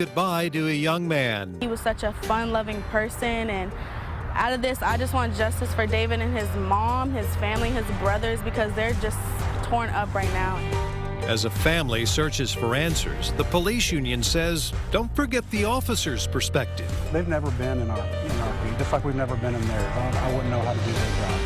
Goodbye to a young man. He was such a fun-loving person, and out of this, I just want justice for David and his mom, his family, his brothers, because they're just torn up right now. As a family searches for answers, the police union says, don't forget the officer's perspective. They've never been in our feet, just like we've never been in theirs. I wouldn't know how to do their job.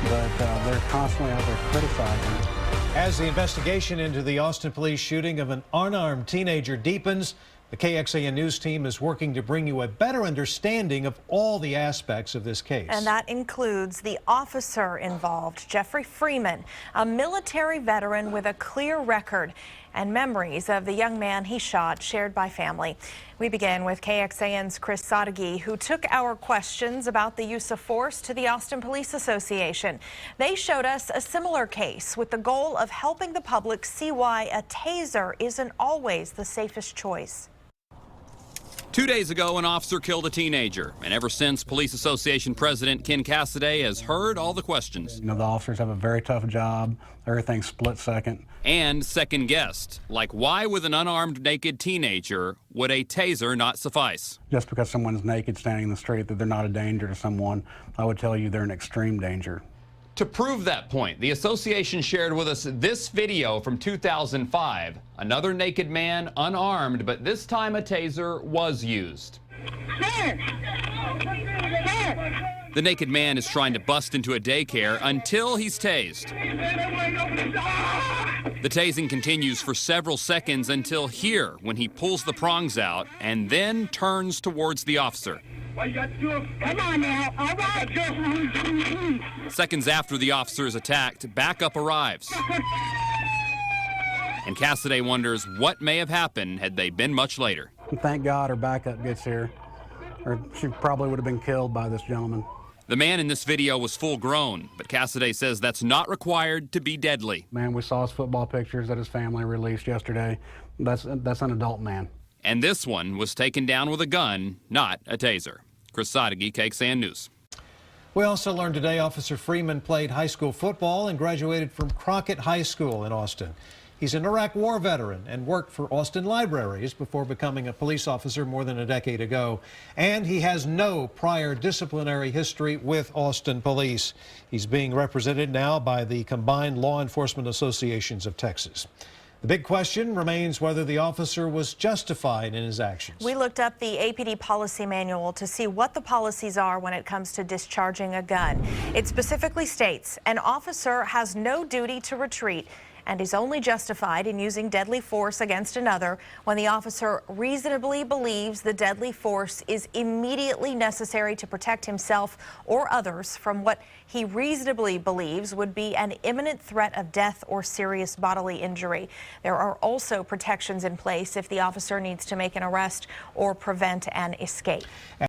But they're constantly out there criticizing. As the investigation into the Austin police shooting of an unarmed teenager deepens, the KXAN News team is working to bring you a better understanding of all the aspects of this case. And that includes the officer involved, Jeffrey Freeman, a military veteran with a clear record, and memories of the young man he shot shared by family. We begin with KXAN's Chris Sadeghi, who took our questions about the use of force to the Austin Police Association. They showed us a similar case with the goal of helping the public see why a taser isn't always the safest choice. 2 days ago, an officer killed a teenager, and ever since, Police Association President Ken Cassidy has heard all the questions. You know, the officers have a very tough job. Everything's split second. And second guessed, like why with an unarmed naked teenager would a taser not suffice? Just because someone's naked standing in the street, that they're not a danger to someone, I would tell you they're an extreme danger. To prove that point, the association shared with us this video from 2005. Another naked man, unarmed, but this time a taser was used. The naked man is trying to bust into a daycare until he's tased. The tasing continues for several seconds until here, when he pulls the prongs out and then turns towards the officer. Come on now, all right. Seconds after the officer is attacked, backup arrives. And Cassidy wonders what may have happened had they been much later. Thank God her backup gets here, or she probably would have been killed by this gentleman. The man in this video was full grown, but Cassidy says that's not required to be deadly. Man, we saw his football pictures that his family released yesterday. That's an adult man. And this one was taken down with a gun, not a taser. Chris Sadeghi, KXAN News. We also learned today Officer Freeman played high school football and graduated from Crockett High School in Austin. He's an Iraq War veteran and worked for Austin Libraries before becoming a police officer more than a decade ago. And he has no prior disciplinary history with Austin Police. He's being represented now by the Combined Law Enforcement Associations of Texas. The big question remains whether the officer was justified in his actions. We looked up the APD policy manual to see what the policies are when it comes to discharging a gun. It specifically states an officer has no duty to retreat and is only justified in using deadly force against another when the officer reasonably believes the deadly force is immediately necessary to protect himself or others from what he reasonably believes would be an imminent threat of death or serious bodily injury. There are also protections in place if the officer needs to make an arrest or prevent an escape.